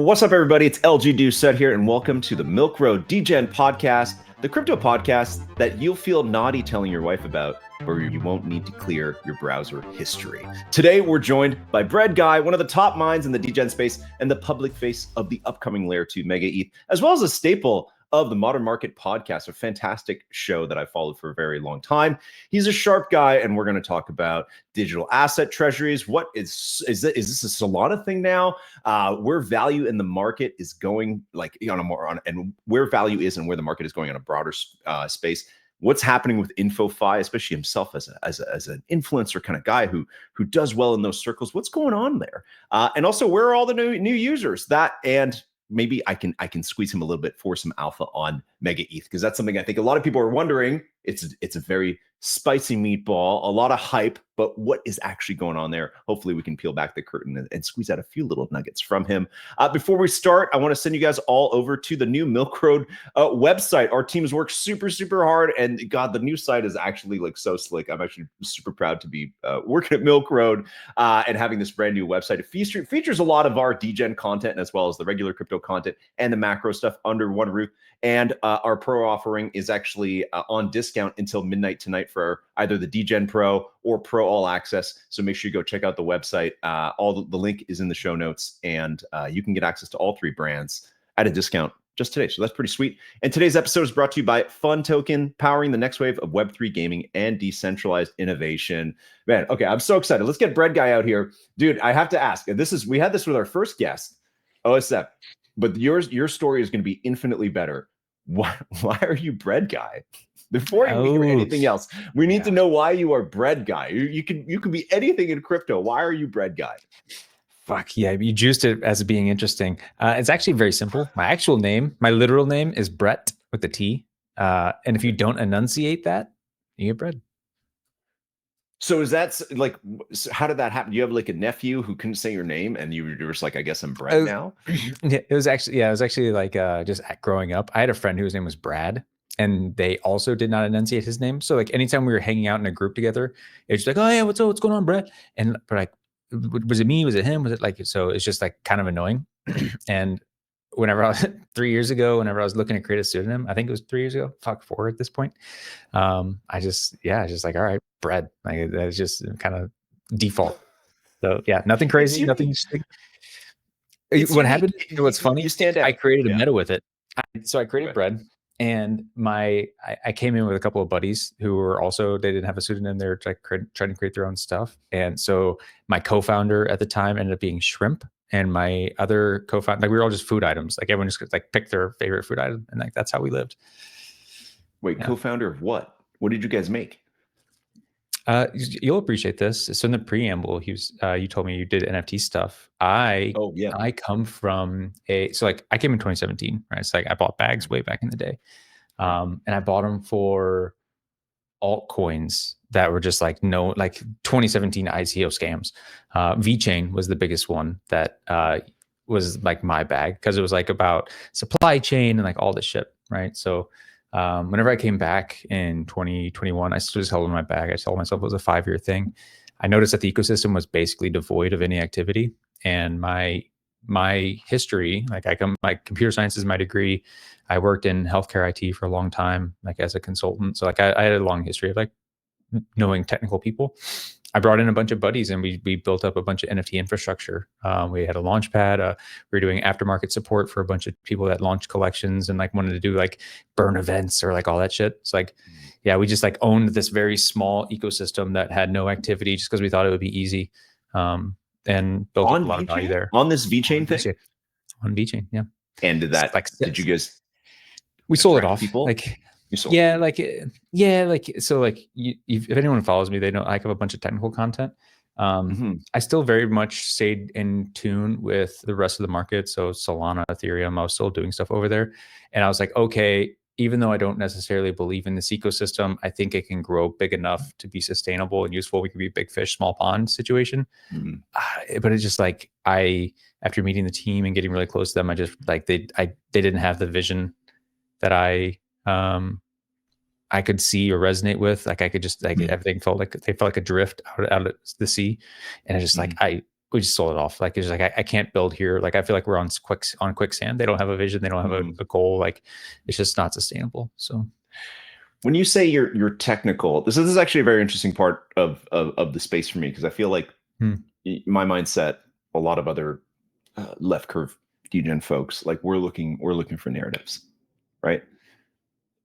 What's up, everybody? It's LG Doucette here, and welcome to the Milk Road Degen podcast, the crypto podcast that you'll feel naughty telling your wife about, or you won't need to clear your browser history. Today, we're joined by BreadGuy, one of the top minds in the Degen space and the public face of the upcoming Layer 2 MegaETH, as well as a staple of the Modern Market podcast, a fantastic show that I followed for a very long time. He's a sharp guy, and we're going to talk about digital asset treasuries. What is this a Solana thing now? Where value in the market is going, like and where value is and where the market is going on a broader space. What's happening with InfoFi, especially himself as an influencer kind of guy who does well in those circles. What's going on there? And also, where are all the new users? That and maybe I can squeeze him a little bit for some alpha on MegaETH, because that's something I think a lot of people are wondering. It's a very spicy meatball, a lot of hype, but what is actually going on there? Hopefully we can peel back the curtain and squeeze out a few little nuggets from him. Before we start, I want to send you guys all over to the new Milk Road website. Our teams work super hard, and God, the new site is actually like so slick. I'm actually super proud to be working at Milk Road and having this brand new website. It features a lot of our Degen content, as well as the regular crypto content and the macro stuff under one roof. And our pro offering is actually on discount until midnight tonight for either the Degen Pro or Pro All Access. So make sure you go check out the website. The link is in the show notes, and you can get access to all three brands at a discount just today. So that's pretty sweet. And today's episode is brought to you by Fun Token, powering the next wave of Web3 gaming and decentralized innovation. Man, okay, I'm so excited. Let's get BreadGuy out here. Dude, I have to ask, we had this with our first guest, OSF, but your story is going to be infinitely better. Why are you BreadGuy? Before you hear anything else, we need to know why you are BreadGuy. You can be anything in crypto. Why are you BreadGuy? Fuck yeah, you juiced it as being interesting. It's actually very simple. My actual name, my literal name is Brett with the T. And if you don't enunciate that, you get bread. So is that like, how did that happen? Do you have like a nephew who couldn't say your name and you were just like, I guess I'm Brett now? It was actually like just growing up. I had a friend whose name was Brad, and they also did not enunciate his name. So like anytime we were hanging out in a group together, it's just like, oh yeah, what's going on, Brett? And but like, was it me? Was it him? Was it like, so it's just like kind of annoying. And whenever I was 3 years ago, whenever I was looking to create a pseudonym, I think it was 3 years ago, 4 at this point. I just like, all right, bread. Like that's just kind of default. So yeah, nothing crazy, nothing interesting. What happened? What's funny? You stand out. I created a meta with it. So I created bread, and I came in with a couple of buddies who were also, they didn't have a pseudonym. They were trying to create their own stuff. And so my co-founder at the time ended up being Shrimp. And my other co-founder, like we were all just food items. Like everyone just like picked their favorite food item, and like that's how we lived. Wait, co-founder of what? What did you guys make? You'll appreciate this. So in the preamble, you told me you did NFT stuff. I come from I came in 2017, right? So like I bought bags way back in the day, and I bought them for altcoins that were just like 2017 ICO scams. VeChain was the biggest one that was like my bag, because it was like about supply chain and like all this shit, right? So whenever I came back in 2021, I still just held in my bag. I told myself it was a 5-year thing. I noticed that the ecosystem was basically devoid of any activity, and my history, my computer science is my degree. I worked in healthcare IT for a long time, like as a consultant. So like I had a long history of like knowing technical people. I brought in a bunch of buddies, and we built up a bunch of NFT infrastructure. We had a Launchpad. We were doing aftermarket support for a bunch of people that launched collections and like wanted to do like burn events or like all that shit. It's like, yeah, we just like owned this very small ecosystem that had no activity, just because we thought it would be easy, and built up a lot of value there. On this VeChain thing? On VeChain, yeah. And did you guys? We sold it off. People? If anyone follows me, they know I have a bunch of technical content. I still very much stayed in tune with the rest of the market. So Solana, Ethereum, I was still doing stuff over there. And I was like, okay, even though I don't necessarily believe in this ecosystem, I think it can grow big enough to be sustainable and useful. We could be a big fish, small pond situation. But it's just like, after meeting the team and getting really close to them, I just like, they didn't have the vision that I could see or resonate with. Like I could just like everything felt like a drift out of the sea, and I just like we just sold it off. Like, it's like, I can't build here. Like, I feel like we're on quicksand. They don't have a vision. They don't have a goal. Like, it's just not sustainable. So when you say you're technical, this is actually a very interesting part of the space for me, because I feel like my mindset, a lot of other left curve degen folks, like we're looking for narratives, right?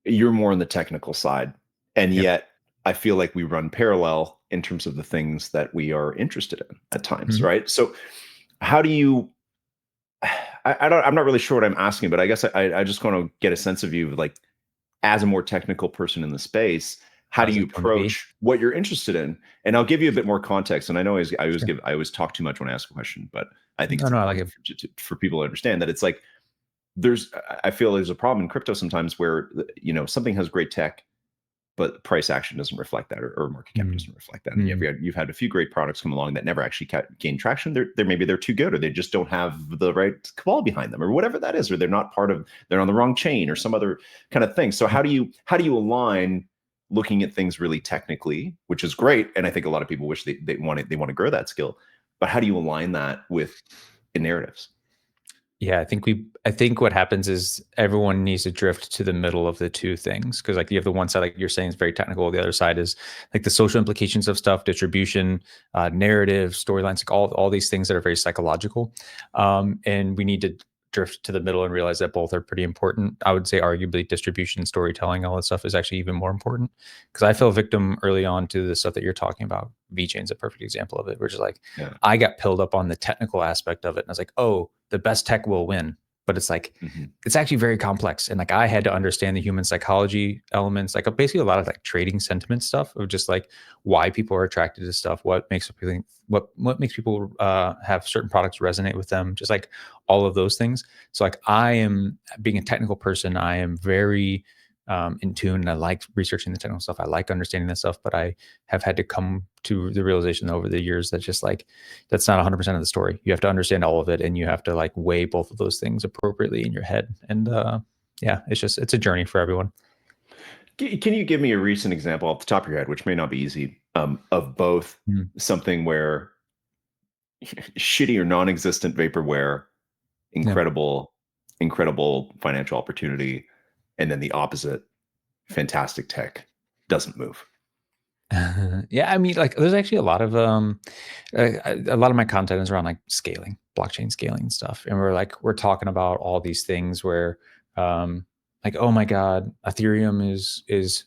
You're more on the technical side, and yet I feel like we run parallel in terms of the things that we are interested in at times, right? So how do you, I'm not really sure what I'm asking, but I guess I just want to get a sense of you, like, as a more technical person in the space, how do you approach what you're interested in? And I'll give you a bit more context. And I know I always talk too much when I ask a question, but I think I like it for people to understand that it's like, I feel there's a problem in crypto sometimes where, you know, something has great tech, but price action doesn't reflect that, or market cap doesn't reflect that. And you've had a few great products come along that never actually gain traction. Maybe they're too good, or they just don't have the right cabal behind them, or whatever that is, or they're on the wrong chain, or some other kind of thing. So how do you align looking at things really technically, which is great, and I think a lot of people wish they want to grow that skill, but how do you align that with narratives? Yeah, I think what happens is everyone needs to drift to the middle of the two things, because like you have the one side, like you're saying, is very technical. The other side is like the social implications of stuff, distribution, narrative, storylines, like all these things that are very psychological. And we need to drift to the middle and realize that both are pretty important. I would say arguably distribution, storytelling, all that stuff is actually even more important, because I fell victim early on to the stuff that you're talking about. VeChain's a perfect example of it, which is like, I got pilled up on the technical aspect of it. And I was like, oh, the best tech will win. But it's like, it's actually very complex. And like, I had to understand the human psychology elements, like basically a lot of like trading sentiment stuff of just like why people are attracted to stuff, what makes people have certain products resonate with them, just like all of those things. So like, I am, being a technical person, I am very in tune, and I like researching the technical stuff. I like understanding that stuff, but I have had to come to the realization over the years that just like, that's not 100% of the story. You have to understand all of it, and you have to like weigh both of those things appropriately in your head. And it's a journey for everyone. Can you give me a recent example off the top of your head, which may not be easy, of both something where shitty or non-existent vaporware, incredible financial opportunity, and then the opposite, fantastic tech, doesn't move? Yeah, I mean, like, there's actually a lot of my content is around like scaling, blockchain scaling and stuff, and we're talking about all these things where, like, oh my god, Ethereum is it's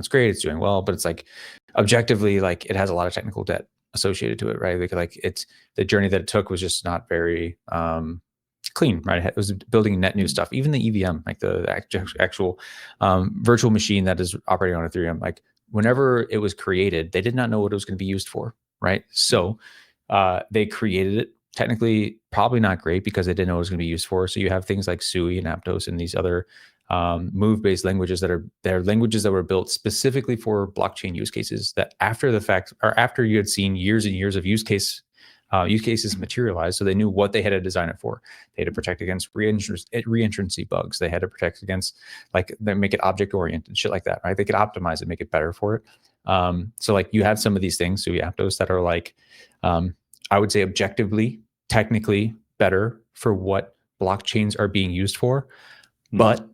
great, it's doing well, but it's like objectively, like, it has a lot of technical debt associated to it, right? Like it's the journey that it took was just not very clean, right? It was building net new stuff. Even the EVM, like the actual virtual machine that is operating on Ethereum, like whenever it was created, they did not know what it was going to be used for, right? So they created it. Technically, probably not great, because they didn't know what it was going to be used for. So you have things like Sui and Aptos and these other move-based languages they're languages that were built specifically for blockchain use cases, that after the fact, or after you had seen years and years of use cases materialize. So they knew what they had to design it for. They had to protect against reentrancy bugs. They had to protect against, like, they make it object oriented, shit like that, right? They could optimize it, make it better for it. So like, you have some of these things, Sui, Aptos, that are like, I would say objectively, technically better for what blockchains are being used for. But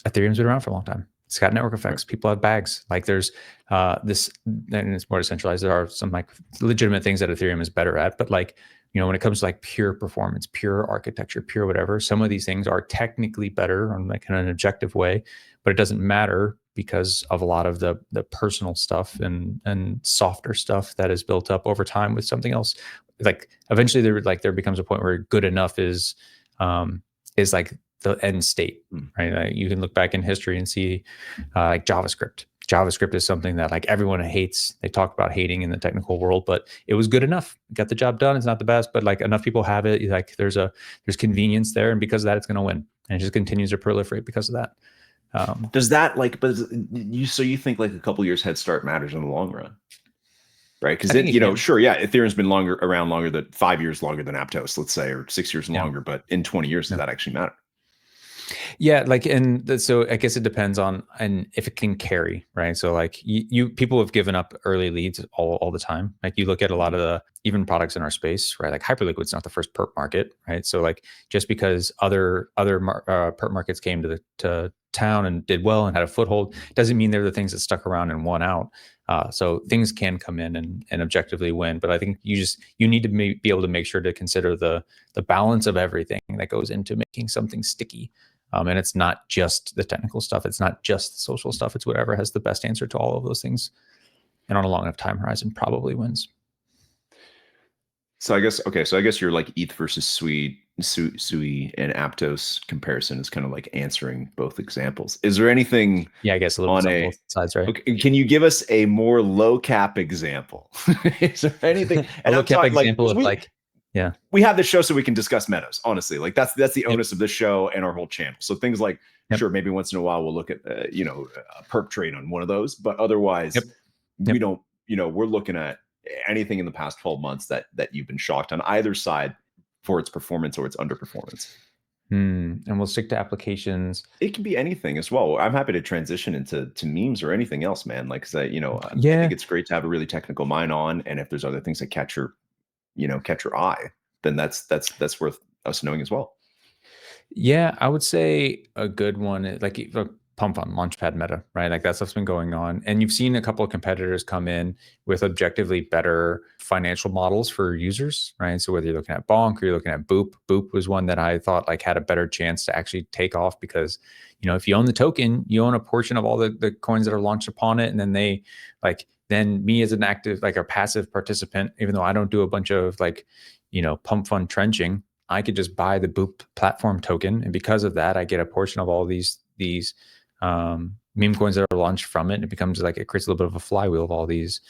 Ethereum's been around for a long time. It's got network effects. Right. People have bags. Like, there's this, and it's more decentralized. There are some like legitimate things that Ethereum is better at, but like, when it comes to like pure performance, pure architecture, pure whatever, some of these things are technically better on like in an objective way, but it doesn't matter because of a lot of the personal stuff and softer stuff that is built up over time with something else. Like, eventually there becomes a point where good enough is like the end state, right? Like, you can look back in history and see like JavaScript. JavaScript is something that like everyone hates. They talk about hating in the technical world, but it was good enough. Got the job done. It's not the best, but like enough people have it. Like, there's convenience there, and because of that, it's going to win, and it just continues to proliferate because of that. Does that, like, but you think like a couple years head start matters in the long run? Right, because sure, yeah, Ethereum's been around longer than 5 years longer than Aptos, let's say, or 6 years longer. But in 20 years, does that actually matter? Yeah, like, and so I guess it depends on and if it can carry, right? So like you people have given up early leads all the time. Like you look at a lot of the even products in our space, right? Like Hyperliquid's not the first perp market, right? So like just because other perp markets came to town and did well and had a foothold doesn't mean they're the things that stuck around and won out. So things can come in and objectively win, but I think you need to be able to make sure to consider the balance of everything that goes into making something sticky. And it's not just the technical stuff. It's not just the social stuff. It's whatever has the best answer to all of those things. And on a long enough time horizon probably wins. So I guess, okay. So I guess you're like ETH versus Sui and Aptos comparison is kind of like answering both examples. Is there anything? Yeah, I guess a little bit on both sides, right? Okay, can you give us a more low cap example? Is there anything? A low cap example of yeah, we have this show so we can discuss metas. Honestly, like that's the onus of this show and our whole channel. So things like sure, maybe once in a while we'll look at a perp trade on one of those, but otherwise we don't. We're looking at anything in the past 12 months that you've been shocked on either side for its performance or its underperformance. And we'll stick to applications. It can be anything as well. I'm happy to transition into memes or anything else, man. Like, I think it's great to have a really technical mind on, and if there's other things that catch your eye, then that's worth us knowing as well. Yeah, I would say a good one, like Pump.fun, Launchpad meta, right? Like that stuff's been going on. And you've seen a couple of competitors come in with objectively better financial models for users, right? So whether you're looking at Bonk or you're looking at Boop was one that I thought like had a better chance to actually take off because, if you own the token, you own a portion of all the coins that are launched upon it. And then then me as an active, like a passive participant, even though I don't do a bunch of Pump.fun trenching, I could just buy the Boop platform token. And because of that, I get a portion of all these meme coins that are launched from it. And it becomes like, it creates a little bit of a flywheel of all these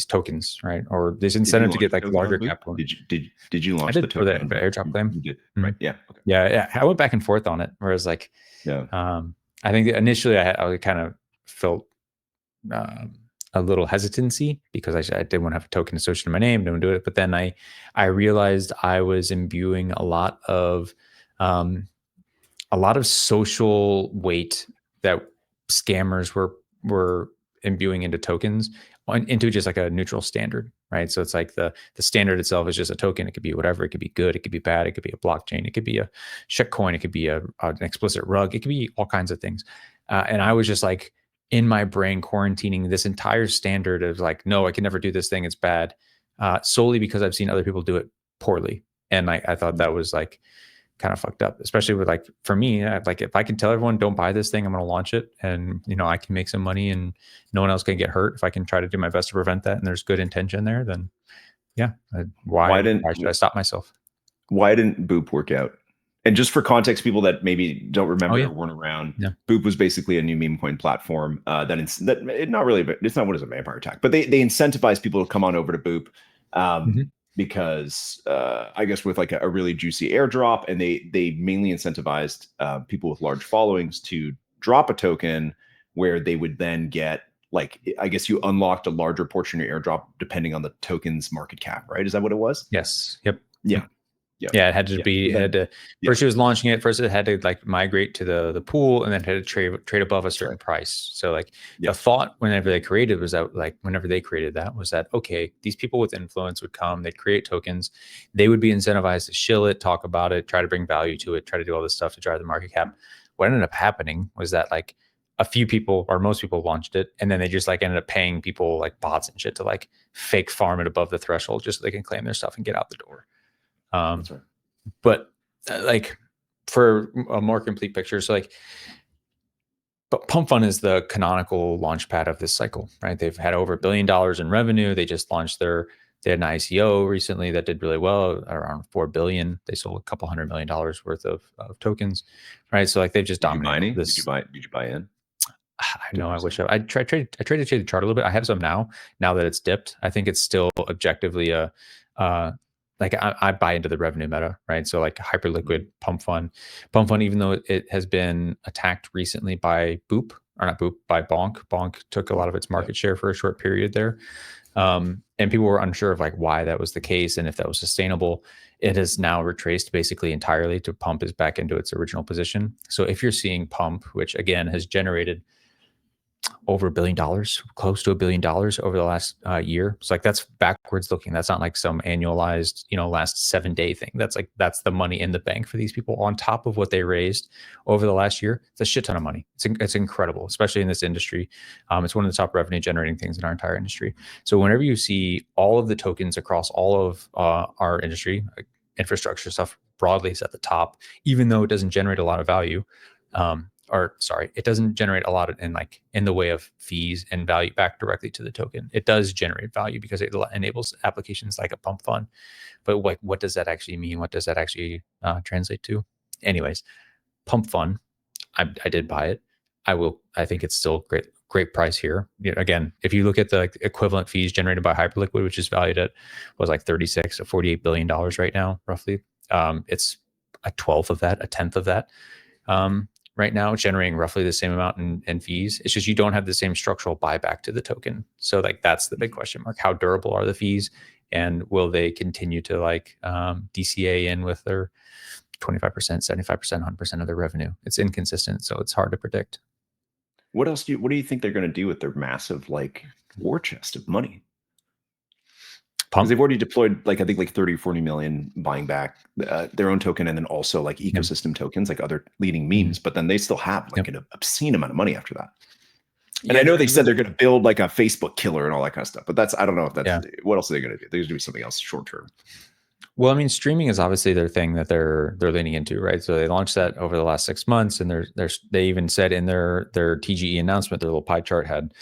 tokens, right? Or there's incentive to get like larger capital. Did you launch the token? For the airdrop claim? You did, right? Yeah. Okay. Yeah. I went back and forth on it. Whereas I think initially I kind of felt a little hesitancy because I didn't want to have a token associated to my name, don't do it. But then I realized I was imbuing a lot of social weight that scammers were imbuing into tokens into just like a neutral standard, right? So it's like the standard itself is just a token. It could be whatever. It could be good. It could be bad. It could be a blockchain. It could be a shitcoin. It could be an explicit rug. It could be all kinds of things. And I was just like in my brain quarantining this entire standard of like, no, I can never do this thing. It's bad. Solely because I've seen other people do it poorly. And I thought that was like kind of fucked up, especially with like, for me, like if I can tell everyone don't buy this thing, I'm going to launch it and, I can make some money and no one else can get hurt. If I can try to do my best to prevent that and there's good intention there, then yeah. Why should I stop myself? Why didn't Boop work out? And just for context, people that maybe don't remember or weren't around, Boop was basically a new meme coin platform it's not what is a vampire attack, but they incentivize people to come on over to Boop. Because I guess with like a really juicy airdrop, and they mainly incentivized people with large followings to drop a token where they would then get, like, I guess you unlocked a larger portion of your airdrop depending on the token's market cap, right? Is that what it was? Yes. Yep. Yeah. Yeah, it had to be. First, she was launching it. First, it had to like migrate to the pool, and then had to trade above a certain price. So, like the thought whenever they created that was that okay, these people with influence would come, they'd create tokens, they would be incentivized to shill it, talk about it, try to bring value to it, try to do all this stuff to drive the market cap. What ended up happening was that like a few people or most people launched it, and then they just like ended up paying people like bots and shit to like fake farm it above the threshold just so they can claim their stuff and get out the door. That's right. But like for a more complete picture, so like, but Pump.fun is the canonical launchpad of this cycle, right? They've had over $1 billion in revenue. They just launched they had an ICO recently that did really well, around 4 billion. They sold a couple $100 million worth of tokens, right? So like they've just dominated this. Did you buy in? I know. I wish I tried to trade the chart a little bit. I have some now that it's dipped. I think it's still objectively like I buy into the revenue meta, right? So like Hyperliquid, Pump.fun, even though it has been attacked recently by by Bonk. Bonk took a lot of its market share for a short period there. And people were unsure of like why that was the case and if that was sustainable. it has now retraced basically entirely to Pump is back into its original position. So if you're seeing Pump, which again has generated over $1 billion, close to $1 billion over the last year. So like that's backwards looking. That's not like some annualized, last 7-day thing. That's the money in the bank for these people on top of what they raised over the last year. It's a shit ton of money. It's incredible, especially in this industry. It's one of the top revenue generating things in our entire industry. So whenever you see all of the tokens across all of our industry, infrastructure stuff broadly is at the top, even though it doesn't generate a lot of value. It doesn't generate a lot in the way of fees and value back directly to the token. It does generate value because it enables applications like a Pump.fun. But what does that actually mean? What does that actually translate to? Anyways, Pump.fun, I did buy it. I think it's still great price here. Again, if you look at the equivalent fees generated by Hyperliquid, which is valued at was like $36 or $48 billion right now, roughly. It's a 12th of that, a 10th of that. Right now, generating roughly the same amount in fees. It's just you don't have the same structural buyback to the token. So that's the big question mark. How durable are the fees, and will they continue to DCA in with their 25%, 75%, 100% of their revenue? It's inconsistent, so it's hard to predict. What do you think they're going to do with their massive war chest of money? Because they've already deployed I think 30 or 40 million buying back their own token, and then also ecosystem tokens like other leading memes, but then they still have an obscene amount of money after that. And I know they said they're going to build a Facebook killer and all that kind of stuff, but I don't know if that's what else are they going to do? They're going to do something else short term. Well, I mean, streaming is obviously their thing that they're leaning into, right? So they launched that over the last 6 months, and they even said in their TGE announcement, their little pie chart had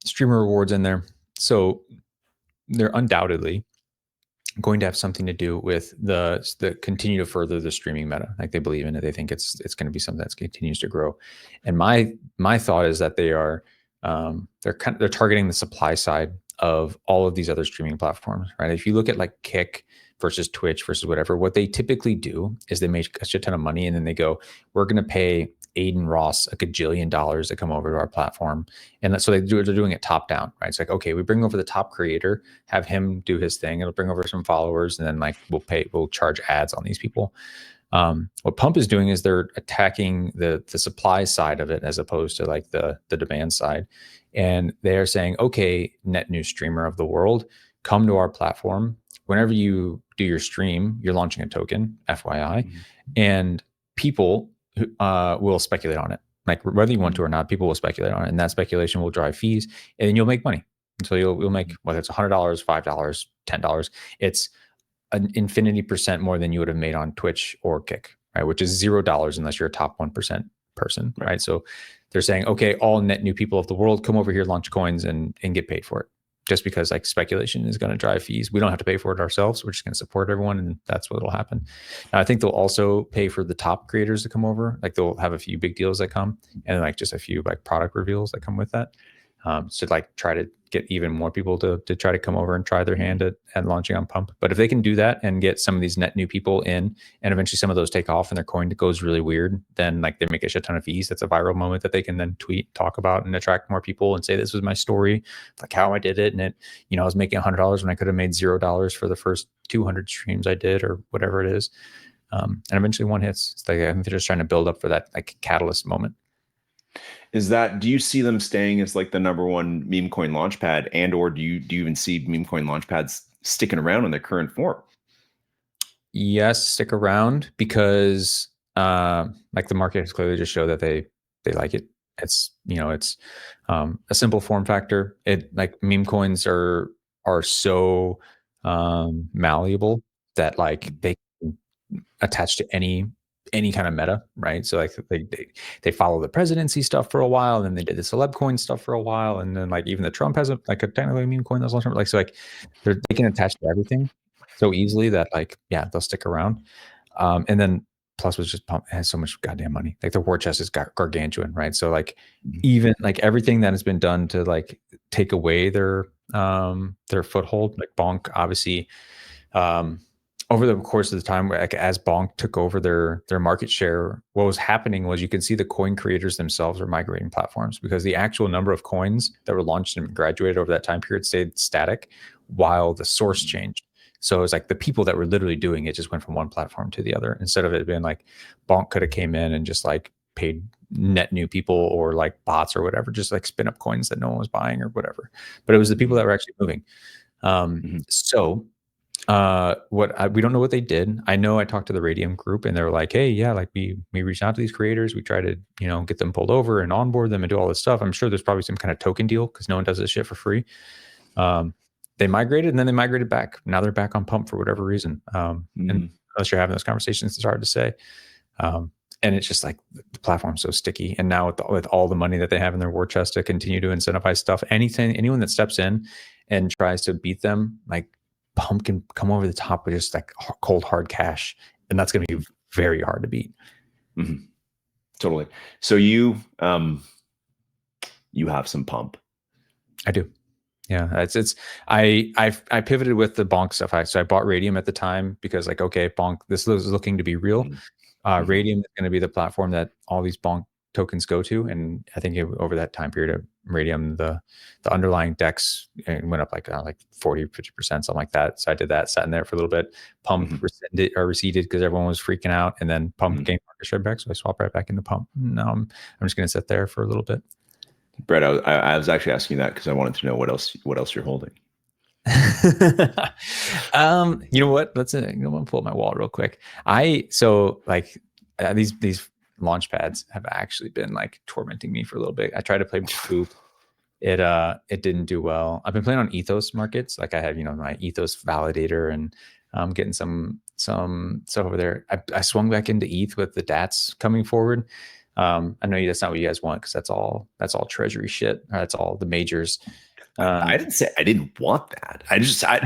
streamer rewards in there. So they're undoubtedly going to have something to do with the continue to further the streaming meta. They believe in it. They think it's going to be something that continues to grow. And my thought is that they're targeting the supply side of all of these other streaming platforms, right? If you look at Kick versus Twitch versus whatever, what they typically do is they make a shit ton of money, and then they go, we're going to pay Aiden Ross $1 gajillion to come over to our platform. And so they're doing it top down, right? It's okay, we bring over the top creator, have him do his thing. It'll bring over some followers, and then we'll charge ads on these people. What Pump is doing is they're attacking the supply side of it as opposed to the demand side. And they're saying, okay, net new streamer of the world, come to our platform. Whenever you do your stream, you're launching a token, FYI, and people will speculate on it. Whether you want to or not, people will speculate on it, and that speculation will drive fees, and then you'll make money. So you'll make, whether it's $100, $5, $10, it's an infinity percent more than you would have made on Twitch or Kick, right? Which is $0 unless you're a top 1% person, right? So they're saying, okay, all net new people of the world, come over here, launch coins, and get paid for it. Just because speculation is going to drive fees. We don't have to pay for it ourselves. We're just going to support everyone, and that's what will happen. Now, I think they'll also pay for the top creators to come over. They'll have a few big deals that come, and then just a few product reveals that come with that. So try to get even more people to try to come over and try their hand at launching on Pump. But if they can do that and get some of these net new people in, and eventually some of those take off and their coin goes really weird, then they make a shit ton of fees. That's a viral moment that they can then tweet, talk about, and attract more people and say, this was my story, how I did it. And I was making $100 when I could have made $0 for the first 200 streams I did, or whatever it is. And eventually one hits. It's I think they're just trying to build up for that catalyst moment. Do you see them staying as the number one Memecoin launchpad, and or do you even see Memecoin launchpads sticking around in their current form? Yes, stick around, because the market has clearly just showed that they like it. It's it's a simple form factor. Meme coins are so malleable that they can attach to any kind of meta, right? So they follow the presidency stuff for a while, and then they did the celeb coin stuff for a while, and then even the Trump has a technically meme coin that's long term. They can attach to everything so easily that they'll stick around. And then plus was just Pump has so much goddamn money. The war chest is gargantuan, right? So even everything that has been done to take away their foothold, Bonk obviously over the course of the time, as Bonk took over their market share, what was happening was you could see the coin creators themselves were migrating platforms, because the actual number of coins that were launched and graduated over that time period stayed static while the source changed. So it was like the people that were literally doing it just went from one platform to the other, instead of it being like Bonk could have came in and just like paid net new people or like bots or whatever, just like spin up coins that no one was buying or whatever. But it was the people that were actually moving. So we don't know what they did. I know I talked to the Radium group and they were like, hey, yeah, like we reached out to these creators. We try to, get them pulled over and onboard them and do all this stuff. I'm sure there's probably some kind of token deal because no one does this shit for free. They migrated and then they migrated back. Now they're back on Pump for whatever reason. And unless you're having those conversations, it's hard to say. And it's just like the platform's so sticky. And now with all the money that they have in their war chest to continue to incentivize stuff, anyone that steps in and tries to beat them, like Pump can come over the top with just like cold hard cash, and that's going to be very hard to beat. Totally. So you have some Pump. I do. Yeah, I pivoted with the Bonk stuff. So I bought Radium at the time because like, okay, Bonk, this is looking to be real. Radium is going to be the platform that all these Bonk tokens go to, and I think over that time period of Radium, the underlying DEX went up like 40-50%, something like that. So I did that, sat in there for a little bit. Pump receded because everyone was freaking out, and then Pump gained market share back, so I swapped right back into Pump. Now I'm just going to sit there for a little bit. Brett, I was actually asking that because I wanted to know what else you're holding. You know what? I'm gonna pull up my wallet real quick. These Launchpads have actually been like tormenting me for a little bit. I tried to play Poop. It didn't do well. I've been playing on Ethos markets. Like I have, my Ethos validator, and I'm getting some stuff over there. I swung back into ETH with the DATs coming forward. I know that's not what you guys want because that's all treasury shit. That's all the majors. I didn't say I didn't want that.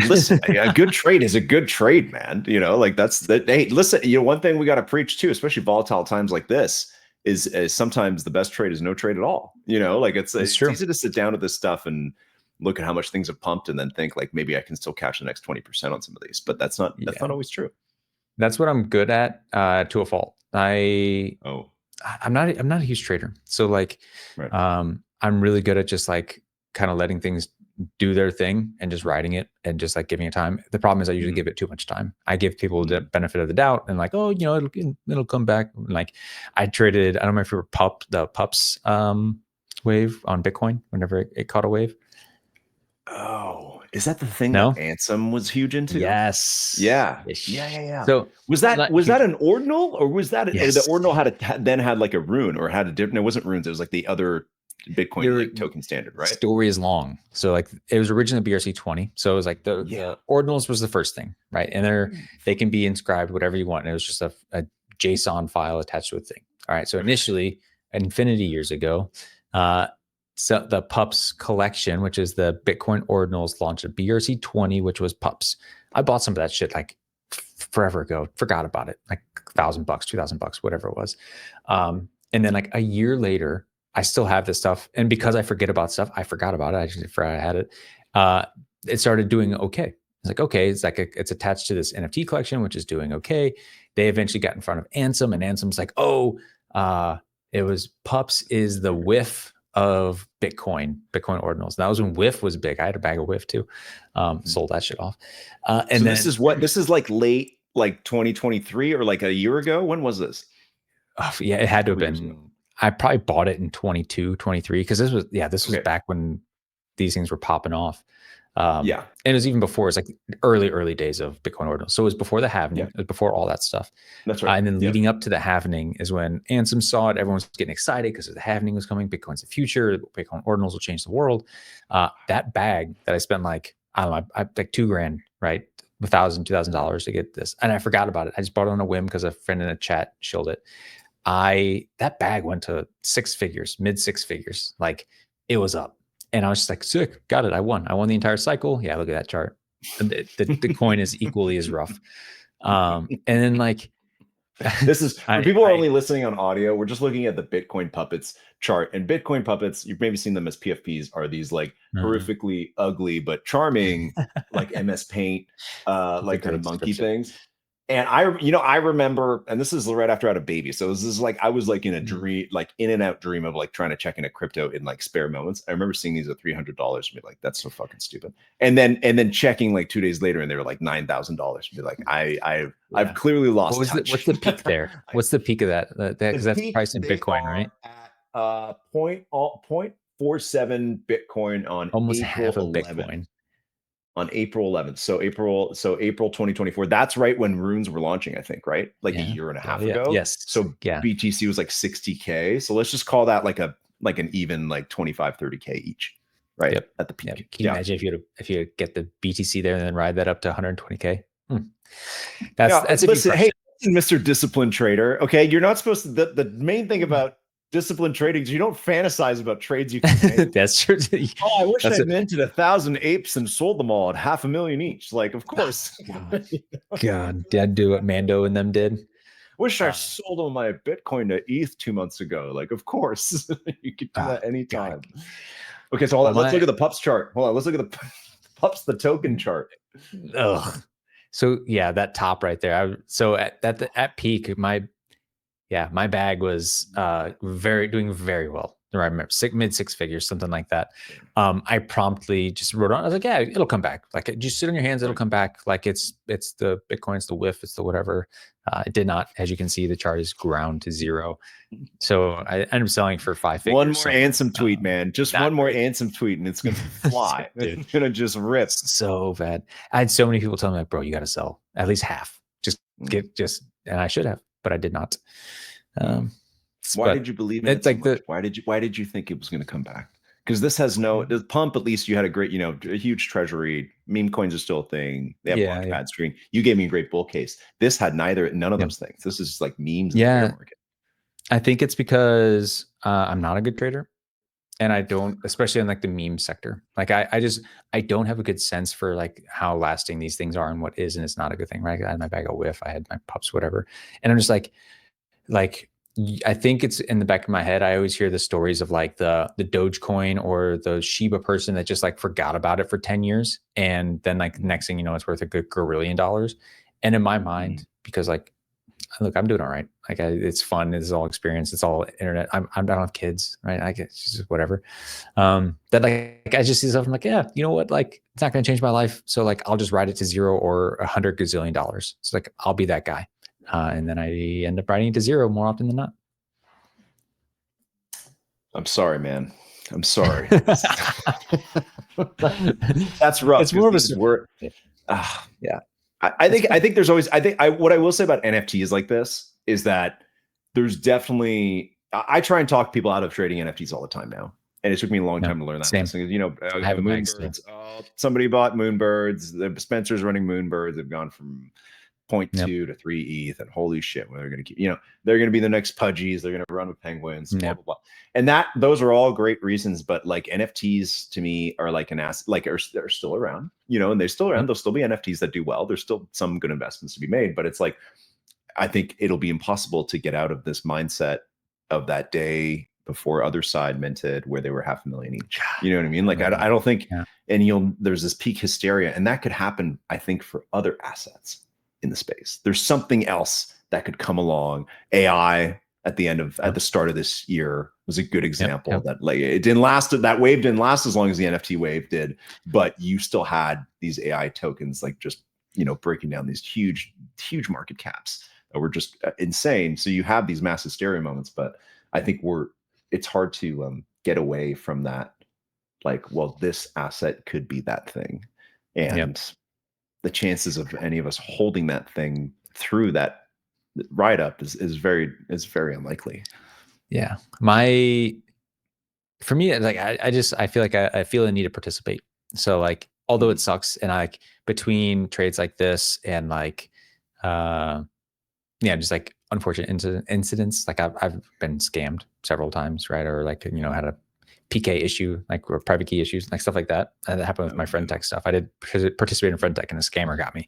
Listen, a good trade is a good trade, man. Like that's that. Hey, listen, one thing we got to preach too, especially volatile times like this, is sometimes the best trade is no trade at all. Like it's easy to sit down with this stuff and look at how much things have pumped and then think like maybe I can still catch the next 20% on some of these, but that's not always true. That's what I'm good at to a fault. I'm not a huge trader. So like, I'm really good at just like kind of letting things do their thing and just riding it and just like giving it time. The problem is I usually give it too much time. I give people the benefit of the doubt and like, oh, it'll come back. Like I traded, I don't know if you were the Pups wave on Bitcoin whenever it caught a wave. Oh, is that the thing that Ansem was huge into? Yes. Yeah. So was that an ordinal, or was that the ordinal had like a rune, or had a different? It wasn't runes. It was like the other Bitcoin token standard, right? Story is long. So like it was originally BRC20. So it was like the ordinals was the first thing, right? And they can be inscribed whatever you want. And it was just a JSON file attached to a thing. All right. So initially, infinity years ago, so the Pups collection, which is the Bitcoin ordinals, launched a BRC20, which was Pups. I bought some of that shit like forever ago, forgot about it, like $1,000, $2,000, whatever it was. And then like a year later, I still have this stuff. And because I forget about stuff, I forgot about it. I just forgot I had it. It started doing okay. It's like, okay, it's attached to this NFT collection, which is doing okay. They eventually got in front of Ansem, and Ansem's like, it was Pups is the whiff of Bitcoin ordinals. And that was when whiff was big. I had a bag of whiff too. Sold that shit off. And so this is like late, like 2023 or like a year ago. When was this? Yeah, it had to have been. I probably bought it in 22, 23 because this was back when these things were popping off. And it was even before. It's like early days of Bitcoin ordinals. So it was before the halvening. It was before all that stuff. That's right. And then leading up to the halvening is when Ansem saw it. Everyone's getting excited because the halvening was coming. Bitcoin's the future. Bitcoin ordinals will change the world. That bag that I spent like, I don't know, I like $2,000, right? $2,000 to get this, and I forgot about it. I just bought it on a whim because a friend in a chat shilled it. That bag went to mid six figures. Like it was up. And I was just like, sick, got it. I won the entire cycle. Yeah, look at that chart. The coin is equally as rough. And then like, this is for people are only listening on audio. We're just looking at the Bitcoin puppets chart, and Bitcoin puppets, you've maybe seen them as PFPs, are these like horrifically ugly but charming, like MS Paint, like kind of monkey things. And I remember, and this is right after I had a baby. So this is like, I was like in a dream, like in and out dream of like trying to check into crypto in like spare moments. I remember seeing these at $300 and be like, that's so fucking stupid. And then checking like 2 days later and they were like $9,000. Be like, I've clearly lost touch. What's the peak there? What's the peak of that? Because that's priced in Bitcoin, right? At 0.47 Bitcoin on almost April half of 11th. Bitcoin. On April 11th. So April 2024. That's right when runes were launching, I think, right? Like a year and a half ago. Yes. So BTC was like 60K. So let's just call that like an even like 25, 30K each, right? Yep. At the peak. Yep. Can you imagine if you get the BTC there and then ride that up to 120K? That's listen, hey, Mr. Disciplined Trader. Okay, you're not supposed to. The main thing about disciplined trading is you don't fantasize about trades you can make. That's true. Oh, I wish I'd minted 1,000 apes and sold them all at $500,000 each. Like, of course. God, Dad, do what Mando and them did. Wish I sold all my Bitcoin to ETH 2 months ago. Like, of course, you could do that anytime. God. Okay, so let's look at the pups chart. Hold on, let's look at the pups, the token chart. Ugh. So yeah, that top right there. So at peak, my bag was doing very well. I remember mid six figures, something like that. I promptly just wrote on. I was like, yeah, it'll come back. Like, just sit on your hands, it'll come back. Like it's the Bitcoin, it's the whiff, it's the whatever. It did not. As you can see, the chart is ground to zero. So I ended up selling for 5 figures. One more Ansem tweet, man. Just one more Ansem tweet, and it's gonna fly. It's gonna just rip. So bad. I had so many people tell me, like, bro, you got to sell at least half. And I should have, but I did not. Why did you believe in it so much? Why did you think it was going to come back? Because this has the pump, at least you had a great, a huge treasury. Meme coins are still a thing. They have Launchpad screen. You gave me a great bull case. This had none of those things. This is just like memes in the bear market. I think it's because I'm not a good trader. And I don't, especially in like the meme sector. Like I don't have a good sense for like how lasting these things are and what is and it's not a good thing, right? I had my bag of whiff, I had my pups, whatever. And I'm just like I think it's in the back of my head. I always hear the stories of like the Dogecoin or the Shiba person that just like forgot about it for 10 years. And then like next thing you know, it's worth a good $1 billion. And in my mind, because like, look, I'm doing all right. Like it's fun. It's all experience. It's all internet. I don't have kids, right? I guess just whatever. That like, I just see stuff. I'm like, yeah, you know what? Like it's not going to change my life. So like, I'll just ride it to zero or $100 gazillion. So like, I'll be that guy. And then I end up riding it to zero more often than not. I'm sorry, man. I'm sorry. That's rough. It's more of a word. Yeah. I think there's always, what I will say about NFTs like this is that there's definitely, I try and talk people out of trading NFTs all the time now. And it took me a long time to learn that. Same. I have Moonbirds. Somebody bought Moonbirds. The Spencer's running Moonbirds. They've gone from 0.2 to 3 ETH, and holy shit, they're going to keep, they're going to be the next Pudgies. They're going to run with penguins, blah, blah, blah. And those are all great reasons. But like NFTs to me are like an asset, like they're still around, and they're still around. There'll still be NFTs that do well. There's still some good investments to be made, but it's like, I think it'll be impossible to get out of this mindset of that day before Other Side minted where they were $500,000 each. You know what I mean? Like, I don't think, and there's this peak hysteria, and that could happen, I think, for other assets in the space. There's something else that could come along. AI at the start of this year was a good example that like it didn't last. That wave didn't last as long as the NFT wave did, but you still had these AI tokens like just, breaking down these huge market caps that were just insane. So you have these mass hysteria moments, but I think it's hard to get away from that. Like, well, this asset could be that thing. And the chances of any of us holding that thing through that ride up is very unlikely. Yeah. For me, like, I feel like I feel a need to participate. So like, although it sucks, and like between trades like this and like, just like unfortunate incidents, like I've been scammed several times, right? Or like, had a PK issue, like, or private key issues, like stuff like that. And that happened with my friend tech stuff. I did participate in friend tech, and a scammer got me.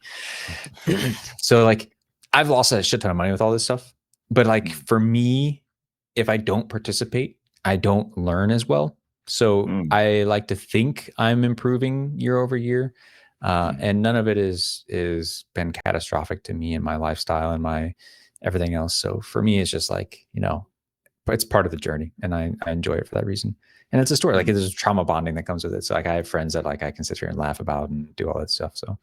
So like, I've lost a shit ton of money with all this stuff. But like, for me, if I don't participate, I don't learn as well. So I like to think I'm improving year over year. And none of it is been catastrophic to me and my lifestyle and my everything else. So for me, it's just like, it's part of the journey, and I enjoy it for that reason. And it's a story, like there's trauma bonding that comes with it. So like I have friends that like I can sit here and laugh about and do all that stuff. So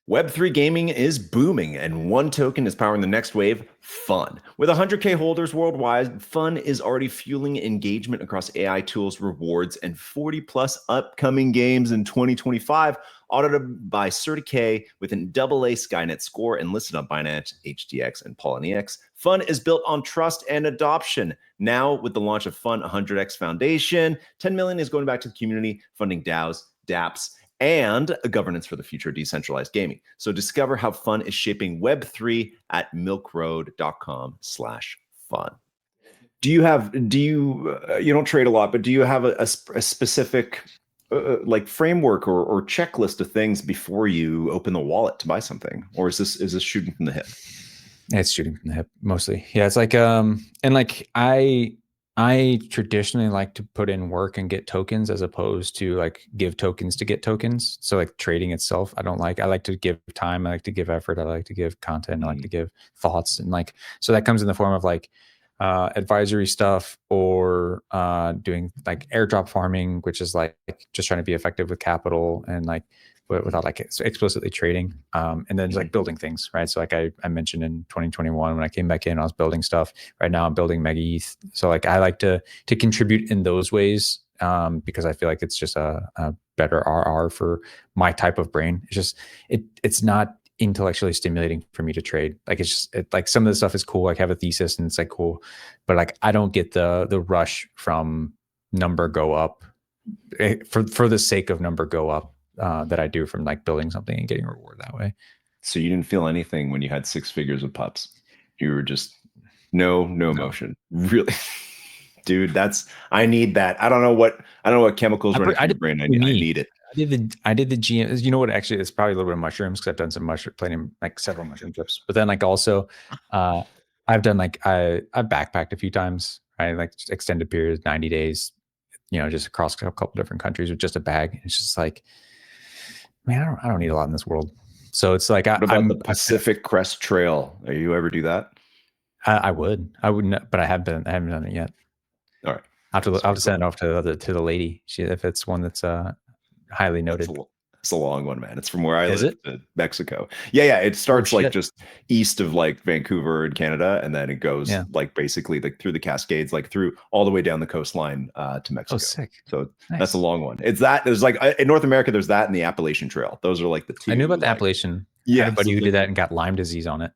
Web3 gaming is booming, and one token is powering the next wave, Fun. With 100K holders worldwide, Fun is already fueling engagement across AI tools, rewards, and 40 plus upcoming games in 2025, audited by CertiK with an AA Skynet score and listed on Binance, HTX, and Poloniex. Fun is built on trust and adoption. Now, with the launch of Fun 100X Foundation, 10 million is going back to the community, funding DAOs, dApps, and a governance for the future of decentralized gaming. So discover how Fun is shaping Web3 at milkroad.com/fun. You don't trade a lot, but do you have a specific like framework or checklist of things before you open the wallet to buy something? Or is this shooting from the hip? It's shooting from the hip mostly. Yeah. It's like, and like I traditionally like to put in work and get tokens as opposed to like give tokens to get tokens. So like trading itself, I like to give time. I like to give effort. I like to give content. I like to give thoughts. And like, so that comes in the form of like advisory stuff or doing like airdrop farming, which is like just trying to be effective with capital and like without like explicitly trading, and then like building things, right? So like I mentioned in 2021 when I came back in, I was building stuff. Right now I'm building MegaETH. So like I like to contribute in those ways, because I feel like it's just a better RR for my type of brain. It's just it's not intellectually stimulating for me to trade. Like it's just like some of the stuff is cool. Like I have a thesis and it's like cool, but like I don't get the rush from number go up for the sake of number go up. That I do from like building something and getting reward that way. So you didn't feel anything when you had 6 figures of pups. You were just no emotion. Really, dude. I need that. I don't know what chemicals running through your brain. I need it. I did the GM. You know what? Actually, it's probably a little bit of mushrooms because I've done some playing like several mushroom trips. But then like also, I've done like I've backpacked a few times. Right, like extended periods, 90 days. Just across a couple different countries with just a bag. It's just like, man, I don't need a lot in this world. So it's like, what about the Pacific Crest Trail? Are you ever do that? I wouldn't, but I haven't done it yet. All right. I'll have to send it off to the lady. If it's one that's highly noted. It's a long one, man. It's from where I live to Mexico. Yeah. It starts like just east of like Vancouver in Canada, and then it goes like basically like through the Cascades, like through all the way down the coastline to Mexico. Oh, sick. So that's a long one. There's like in North America, there's that and the Appalachian Trail. Those are like the two. I knew about the Appalachian. Yeah, anybody who did that and got Lyme disease on it.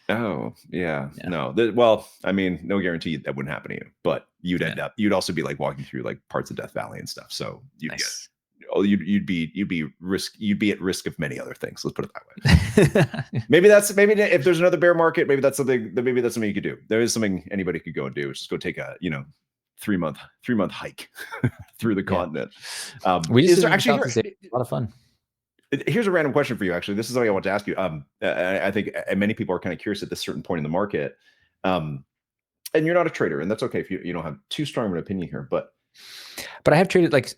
Oh yeah. No. Well, I mean, no guarantee that wouldn't happen to you, but you'd end up. You'd also be like walking through like parts of Death Valley and stuff. So you'd get. You'd be at risk of many other things. Let's put it that way. maybe if there's another bear market, maybe that's something you could do. There is something anybody could go and do. Just go take a 3-month hike through the continent. We just actually a lot of fun. Here's a random question for you. Actually, this is something I want to ask you. I think many people are kind of curious at this certain point in the market. And you're not a trader, and that's okay if you don't have too strong of an opinion here, but I have traded like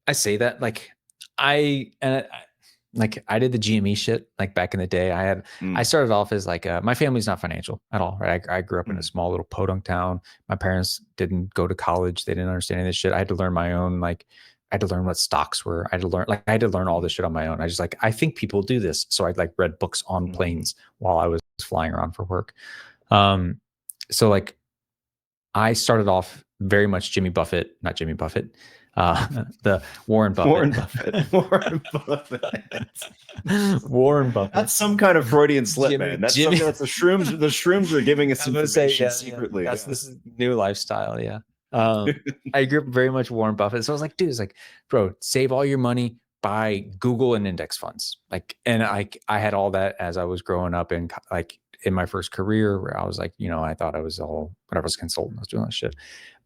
I say that like I did the GME shit like back in the day. I started off as like my family's not financial at all, right? I grew up in a small little podunk town. My parents didn't go to college. They didn't understand any of this shit. I had to learn my own, like I had to learn what stocks were. I had to learn all this shit on my own. I think people do this. So I like read books on planes while I was flying around for work. So like I started off very much not Jimmy Buffett, the Warren Buffett. Warren Buffett. That's some kind of Freudian slip, man. That's something that's the shrooms. The shrooms are giving us information secretly. This is new lifestyle. Yeah. I grew up very much Warren Buffett. So I was like, dude, it's like, bro, save all your money, buy Google and index funds. Like, and I had all that as I was growing up in like in my first career where I was like, I thought I was all, whatever, I was a consultant, I was doing that shit.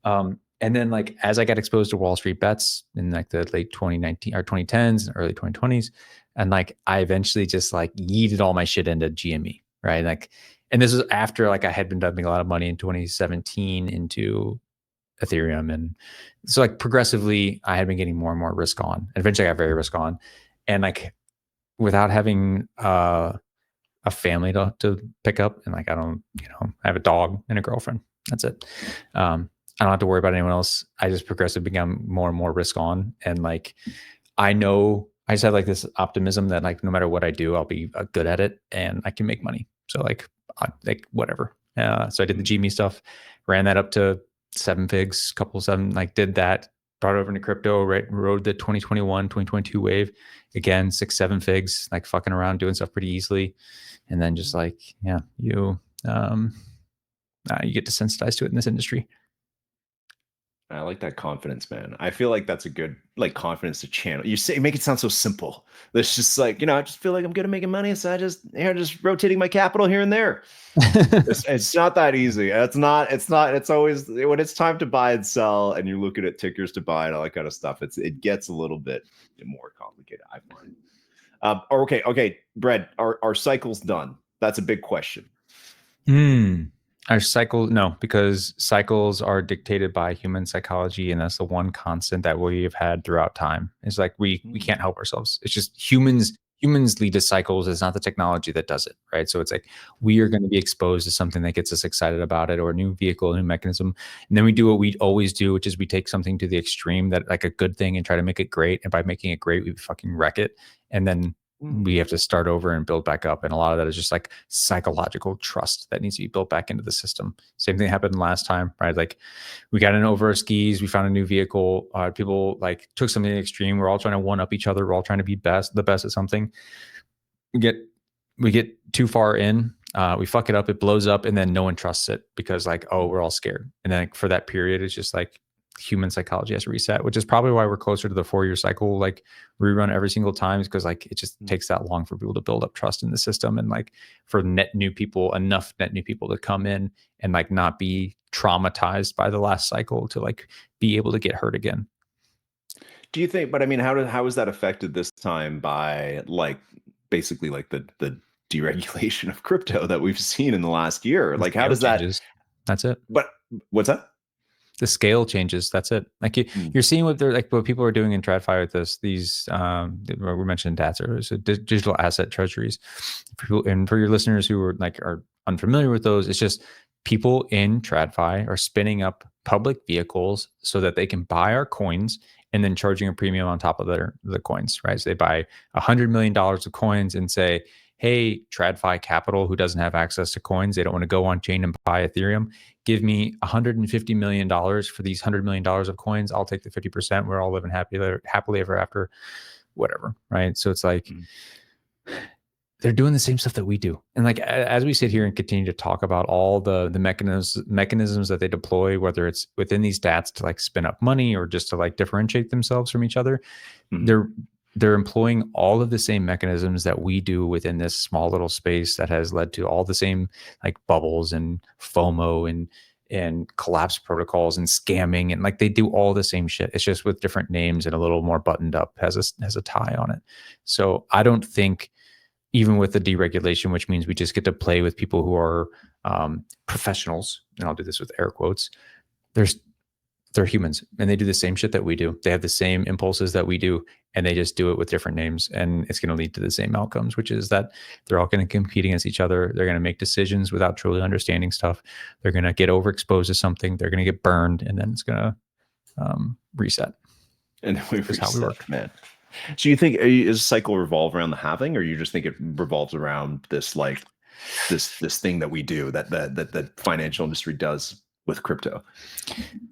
And then like, as I got exposed to Wall Street bets in like the late 2019 or 2010s and early 2020s, and like, I eventually just like yeeted all my shit into GME, right? Like, and this was after like I had been dumping a lot of money in 2017 into Ethereum. And so like progressively I had been getting more and more risk on. And eventually I got very risk on. And like, without having a family to pick up, and like I don't, I have a dog and a girlfriend. That's it. I don't have to worry about anyone else. I just progressively become more and more risk on, and like I know I just have like this optimism that like no matter what I do, I'll be good at it and I can make money. So like whatever. So I did the GME stuff, ran that up to 7 figs, couple 7, like did that, brought it over into crypto, rode the 2021, 2022 wave again, 6, 7 figs, like fucking around doing stuff pretty easily. And then just like, yeah, you get desensitized to it in this industry. I like that confidence, man. I feel like that's a good like confidence to channel. You make it sound so simple. It's just like, I just feel like I'm good at making money, so I just rotating my capital here and there. It's not that easy. It's not. It's always when it's time to buy and sell, and you're looking at tickers to buy and all that kind of stuff. It gets a little bit more complicated, I find. Okay, Bread. Our cycle's done. That's a big question. Our cycle, no, because cycles are dictated by human psychology, and that's the one constant that we've had throughout time. It's like we can't help ourselves. It's just humans lead to cycles. It's not the technology that does it, right? So it's like we are going to be exposed to something that gets us excited about it, or a new vehicle, a new mechanism, and then we do what we always do, which is we take something to the extreme, that like a good thing, and try to make it great. And by making it great, we fucking wreck it, and then we have to start over and build back up. And a lot of that is just like psychological trust that needs to be built back into the system. Same thing happened last time, right? Like we got in over our skis, we found a new vehicle. People like took something extreme. We're all trying to one up each other. We're all trying to be the best at something. We get too far in, we fuck it up, it blows up, and then no one trusts it because like, oh, we're all scared. And then like, for that period, it's just like human psychology has to reset, which is probably why we're closer to the 4-year cycle, like rerun every single time, because like it just takes that long for people to build up trust in the system, and like for enough net new people to come in and like not be traumatized by the last cycle to like be able to get hurt again. Do you think, but I mean, how is that affected this time by like basically like the deregulation of crypto that we've seen in the last year? Like how does that? That's it. But what's that? The scale changes. That's it. Like you're seeing what what people are doing in TradFi with these we mentioned DATs, so digital asset treasuries. And for your listeners who are unfamiliar with those, it's just people in TradFi are spinning up public vehicles so that they can buy our coins and then charging a premium on top of the coins, right? So they buy $100 million of coins and say, hey, TradFi Capital, who doesn't have access to coins, they don't want to go on chain and buy Ethereum, give me $150 million for these $100 million of coins. I'll take the 50%. We're all living happily ever after, whatever, right? So it's like they're doing the same stuff that we do. And like as we sit here and continue to talk about all the mechanisms that they deploy, whether it's within these DATs to like spin up money or just to like differentiate themselves from each other, they're employing all of the same mechanisms that we do within this small little space that has led to all the same like bubbles and FOMO and collapse protocols and scamming, and like they do all the same shit. It's just with different names and a little more buttoned up, has a tie on it. So I don't think, even with the deregulation, which means we just get to play with people who are professionals, and I'll do this with air quotes, they're humans and they do the same shit that we do. They have the same impulses that we do, and they just do it with different names. And it's going to lead to the same outcomes, which is that they're all going to compete against each other. They're going to make decisions without truly understanding stuff. They're going to get overexposed to something. They're going to get burned, and then it's going to reset. And then we reset, how we work, man. So you think is cycle revolve around the halving, or you just think it revolves around this like this thing that we do that the financial industry does with crypto?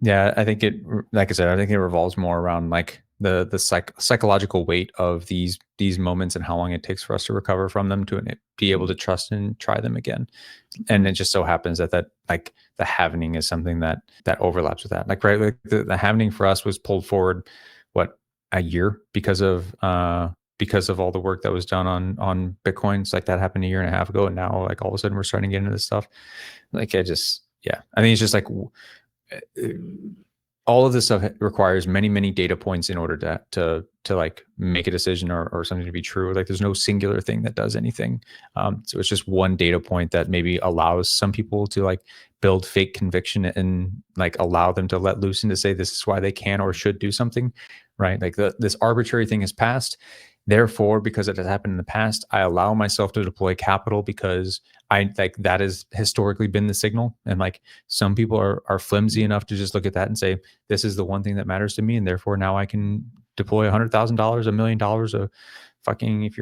Yeah, I think like I said, I think it revolves more around like the psychological weight of these moments and how long it takes for us to recover from them to be able to trust and try them again. And it just so happens that like the halvening is something that overlaps with that. Like, right, like the halvening for us was pulled forward a year because of all the work that was done on Bitcoins. Like that happened a year and a half ago, and now like all of a sudden we're starting to get into this stuff. Like I think it's just like all of this stuff requires many data points in order to like make a decision or something to be true. Like there's no singular thing that does anything. So it's just one data point that maybe allows some people to like build fake conviction and like allow them to let loose and to say this is why they can or should do something, right? Like this arbitrary thing is passed, Therefore, because it has happened in the past, I allow myself to deploy capital because I like that has historically been the signal. And like some people are flimsy enough to just look at that and say, this is the one thing that matters to me. And therefore now I can deploy $100,000, $1 million, a fucking, if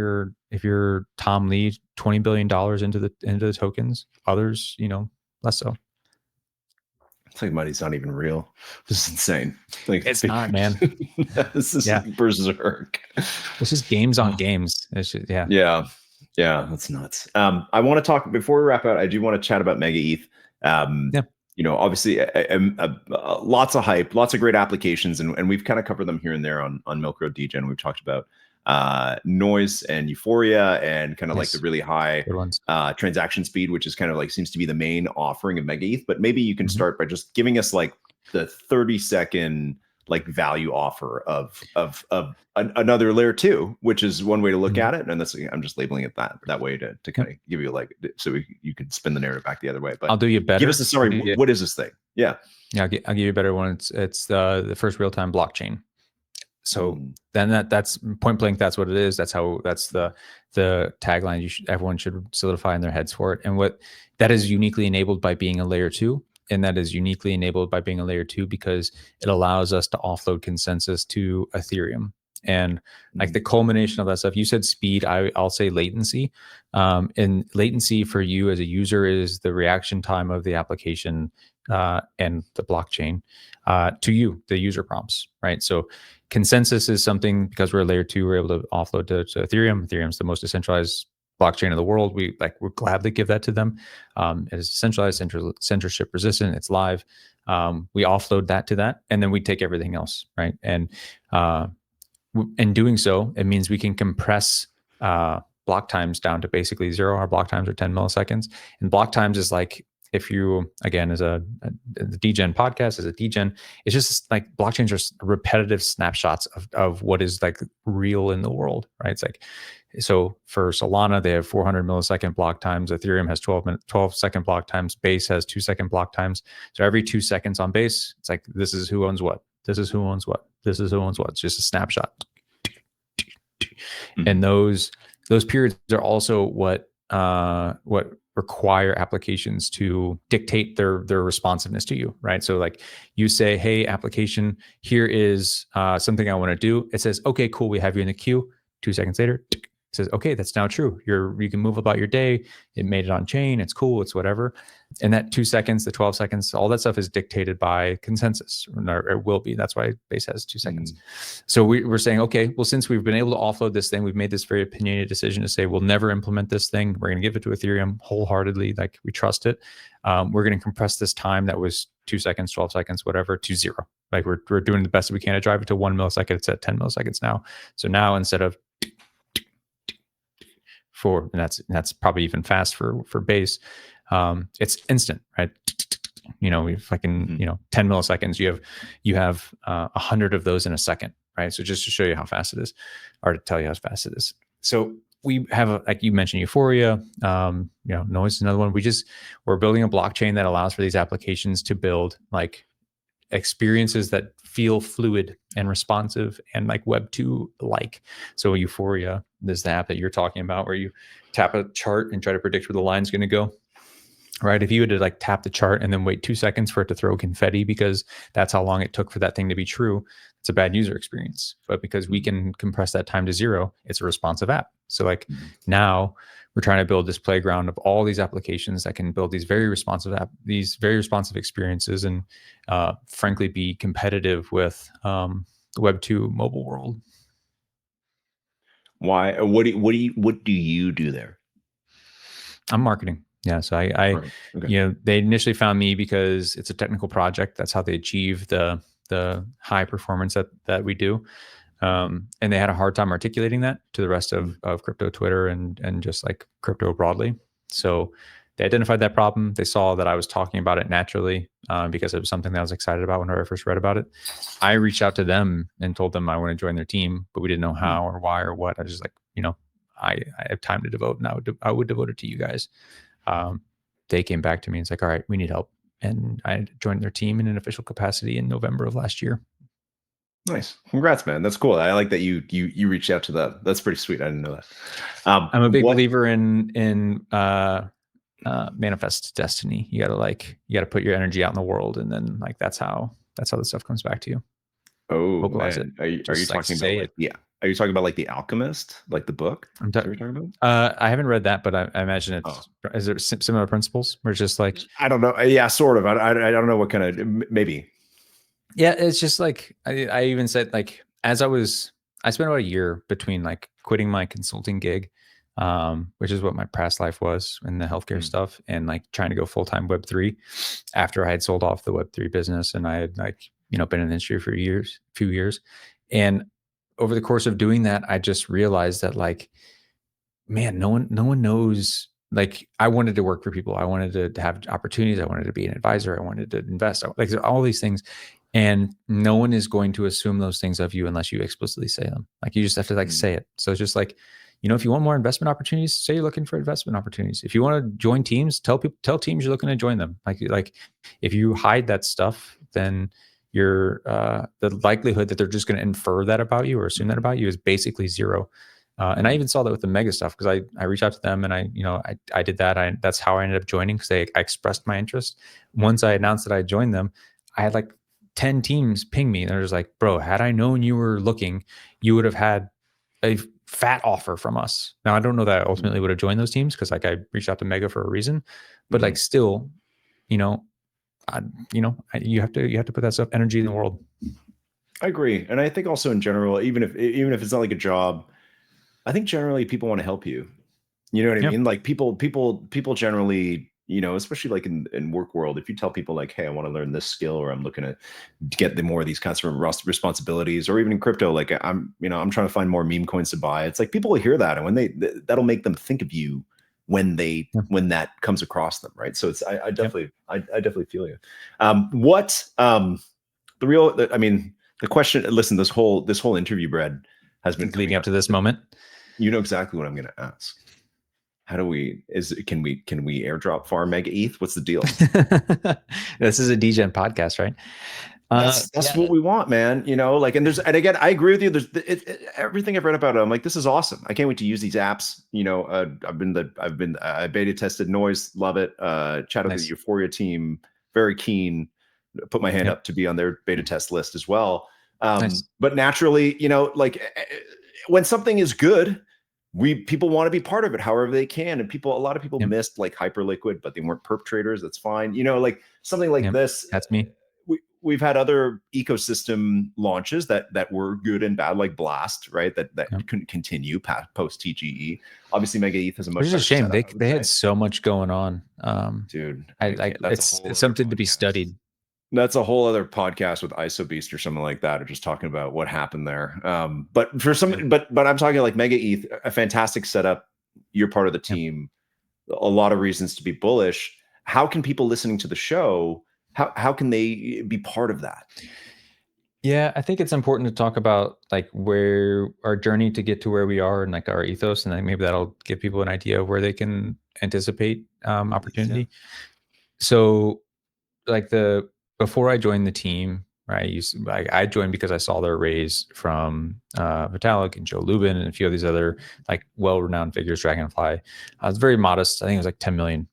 you're Tom Lee, $20 billion into the tokens. Others, less so. It's like money's not even real. This is insane. Like it's not, man. This is like berserk. It's just games on games. It's just, yeah, that's nuts. I want to talk before we wrap out. I do want to chat about MegaETH. Obviously, lots of hype, lots of great applications, and we've kind of covered them here and there on Milk Road Degen. We've talked about noise and euphoria and kind of like the really high transaction speed, which is kind of like seems to be the main offering of MegaETH. But maybe you can start by just giving us like the 30-second like value offer of another layer 2, which is one way to look at it. And that's, I'm just labeling it that way to kind of give you like, so you can spin the narrative back the other way. But I'll do you better. Give us a story. What is this thing? Yeah, I'll give you a better one. It's the first real-time blockchain. So then that's point blank. That's what it is. That's the tagline. Everyone should solidify in their heads for it. And what that is uniquely enabled by being a layer 2. And that is uniquely enabled by being a layer 2 because it allows us to offload consensus to Ethereum. And like the culmination of that stuff, you said speed, I'll say latency. And latency for you as a user is the reaction time of the application and the blockchain to you, the user prompts, right? So consensus is something, because we're a layer 2, we're able to offload to Ethereum. Ethereum's the most decentralized blockchain of the world. We'll gladly give that to them. It is decentralized, censorship resistant. It's live. We offload that to that, and then we take everything else, right? And in doing so, it means we can compress block times down to basically 0. Our block times are 10 milliseconds, and block times is like, if you, again, as the Degen podcast, as a Degen, it's just like blockchains are repetitive snapshots of what is like real in the world, right? It's like, so for Solana, they have 400 millisecond block times. Ethereum has 12 second block times. Base has 2-second block times. So every 2 seconds on Base, it's like, this is who owns what. This is who owns what. This is who owns what. It's just a snapshot. And those periods are also what require applications to dictate their responsiveness to you, right? So like you say, hey, application, here is something I want to do. It says, okay, cool, we have you in the queue. 2 seconds later, it says, okay, that's now true. You can move about your day. It made it on chain. It's cool. It's whatever. And that 2 seconds, the 12 seconds, all that stuff is dictated by consensus, or it will be. That's why Base has 2 seconds. So we're saying, okay, well, since we've been able to offload this thing, we've made this very opinionated decision to say, we'll never implement this thing. We're going to give it to Ethereum wholeheartedly. Like, we trust it. We're going to compress this time that was 2 seconds, 12 seconds, whatever, to 0. Like we're doing the best that we can to drive it to 1 millisecond. It's at 10 milliseconds now. So now instead of and that's probably even fast for Base. It's instant, right? We fucking 10 milliseconds. You have 100 of those in a second, right? So just to show you how fast it is, or to tell you how fast it is. So we have like you mentioned, euphoria. Noise is another one. We're building a blockchain that allows for these applications to build like experiences that feel fluid and responsive and like Web 2 like. So Euphoria, there's the app that you're talking about where you tap a chart and try to predict where the line's going to go, right? If you had to like tap the chart and then wait 2 seconds for it to throw confetti because that's how long it took for that thing to be true, it's a bad user experience. But because we can compress that time to 0, it's a responsive app. So like now we're trying to build this playground of all these applications that can build these very responsive experiences and frankly be competitive with the Web 2 mobile world. Why? What do you do there? I'm marketing. Yeah. So they initially found me because it's a technical project. That's how they achieve the high performance that we do. And they had a hard time articulating that to the rest of crypto Twitter and just like crypto broadly. So they identified that problem. They saw that I was talking about it naturally because it was something that I was excited about whenever I first read about it. I reached out to them and told them I want to join their team, but we didn't know how or why or what. I was just like, I have time to devote, and I would devote it to you guys. They came back to me and it's like, all right, we need help. And I joined their team in an official capacity in November of last year. Nice. Congrats, man. That's cool. I like that you reached out to that. That's pretty sweet. I didn't know that. I'm a big believer in manifest destiny. You gotta put your energy out in the world, and then like that's how the stuff comes back to you. Oh, vocalize man. Are you talking about like, yeah? Are you talking about like The Alchemist, like the book? Are you talking about? I haven't read that, but I imagine it's is there similar principles where it's just like, I don't know. Yeah, sort of. I don't know what kind of, maybe. Yeah, it's just like I even said, like, as I spent about a year between like quitting my consulting gig, which is what my past life was in the healthcare stuff, and like trying to go full-time Web3 after I had sold off the Web3 business, and I had like, been in the industry for few years. And over the course of doing that, I just realized that like, man, no one knows. Like, I wanted to work for people. I wanted to have opportunities. I wanted to be an advisor. I wanted to invest. Like all these things. And no one is going to assume those things of you unless you explicitly say them. Like, you just have to like say it. So it's just like, if you want more investment opportunities, say you're looking for investment opportunities. If you want to join teams, tell teams you're looking to join them. Like if you hide that stuff, then you're the likelihood that they're just going to infer that about you or assume that about you is basically zero. And I even saw that with the Mega stuff, because I reached out to them and I did that. That's how I ended up joining, because I expressed my interest. Once I announced that I joined them, I had like 10 teams ping me. They're just like, bro, had I known you were looking, you would have had a fat offer from us. Now, I don't know that I ultimately would have joined those teams, because like I reached out to Mega for a reason, but like still, you have to put that stuff, energy in the world. I agree. And I think also in general, even if it's not like a job, I think generally people want to help you. You know what I mean? Like people generally, especially like in work world, if you tell people like, hey, I want to learn this skill, or I'm looking to get more of these kinds of responsibilities, or even in crypto, like I'm trying to find more meme coins to buy. It's like people will hear that, and when that'll make them think of you when that comes across them, right? So it's I definitely feel you. The question. Listen, this whole interview, Brad, has been leading up to this moment. You know exactly what I'm going to ask. How do can we airdrop farm MegaETH? What's the deal? This is a Degen podcast, right? That's what we want, man. And again, I agree with you. There's everything I've read about it. I'm like, this is awesome. I can't wait to use these apps. I've been beta tested Noise, love it. Chat with the Euphoria team, very keen. Put my hand up to be on their beta test list as well. But naturally, like when something is good, people want to be part of it however they can. And a lot of people missed like Hyperliquid, but they weren't perp traders. That's fine. Like something like this. That's me. We've had other ecosystem launches that were good and bad, like Blast, right? That couldn't continue post TGE. Obviously, MegaETH has a much. Which is a shame. They had so much going on, dude. It's something to be studied. That's a whole other podcast with IsoBeast or something like that, or just talking about what happened there. But I'm talking like MegaETH, a fantastic setup. You're part of the team. A lot of reasons to be bullish. How can people listening to the show, how can they be part of that? Yeah, I think it's important to talk about like where our journey to get to where we are and like our ethos, and then maybe that'll give people an idea of where they can anticipate opportunity. So like before I joined the team, right? I joined because I saw their raise from Vitalik and Joe Lubin and a few of these other like well-renowned figures, Dragonfly. I was very modest. I think it was like 10 million.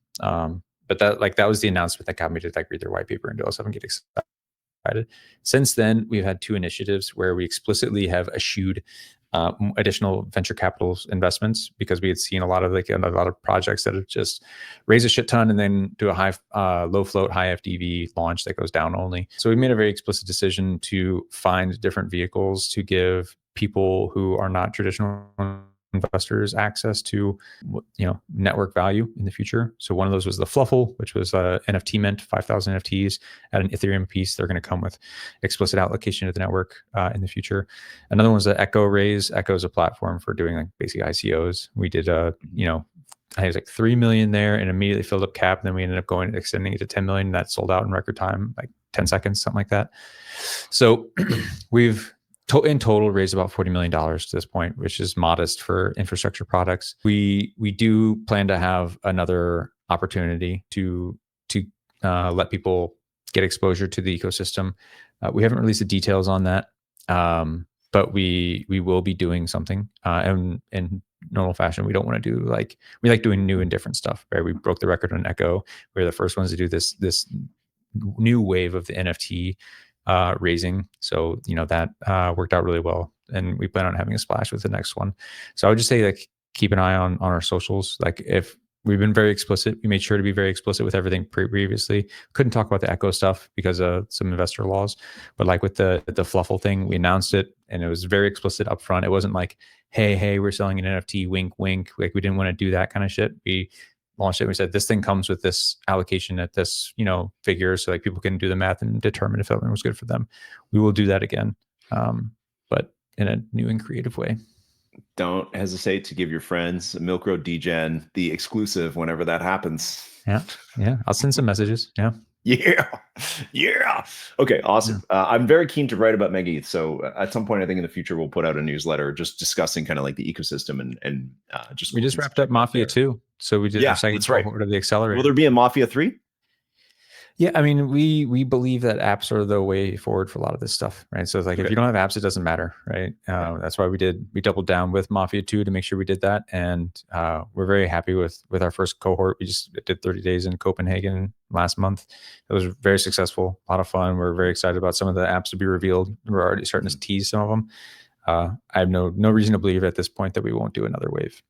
But that was the announcement that got me to like read their white paper and do all stuff and get excited. Since then, we've had two initiatives where we explicitly have eschewed additional venture capital investments, because we had seen a lot of projects that have just raise a shit ton and then do a low float, high FDV launch that goes down only. So we made a very explicit decision to find different vehicles to give people who are not traditional investors access to network value in the future. So one of those was the Fluffle, which was NFT mint, 5,000 NFTs at an Ethereum piece. They're going to come with explicit allocation to the network in the future. Another one was the Echo raise. Echo is a platform for doing like basic ICOs. We did I think it was like 3 million there and immediately filled up cap. And then we ended up extending it to 10 million. That sold out in record time, like 10 seconds, something like that. So we've in total raised about $40 million to this point, which is modest for infrastructure products. We do plan to have another opportunity to let people get exposure to the ecosystem. We haven't released the details on that. But we will be doing something, and in normal fashion, we don't want to do we like doing new and different stuff, right? We broke the record on Echo. We were the first ones to do this new wave of the NFT raising. So, that worked out really well. And we plan on having a splash with the next one. So I would just say keep an eye on our socials. If we've been very explicit, we made sure to be very explicit with everything previously. Couldn't talk about the Echo stuff because of some investor laws, but with the Fluffle thing, we announced it and it was very explicit up front. It wasn't hey, we're selling an NFT, wink, wink. We didn't want to do that kind of shit. We launched it. And we said, this thing comes with this allocation at this, figure. So people can do the math and determine if something was good for them. We will do that again. But in a new and creative way. Don't hesitate to give your friends Milk Road Degen the exclusive whenever that happens. Yeah. I'll send some messages. Yeah. Okay, awesome. Yeah. I'm very keen to write about MegaETH. So at some point, I think in the future, we'll put out a newsletter just discussing kind of the ecosystem and just. We just wrapped up Mafia 2. So we did our second cohort of the accelerator. Will there be a Mafia 3? Yeah, I mean, we believe that apps are the way forward for a lot of this stuff, right? So if you don't have apps, it doesn't matter, right? That's why we doubled down with Mafia 2 to make sure we did that, and we're very happy with our first cohort. We just did 30 days in Copenhagen last month. It was very successful, a lot of fun. We're very excited about some of the apps to be revealed. We're already starting to tease some of them. I have no reason to believe at this point that we won't do another wave.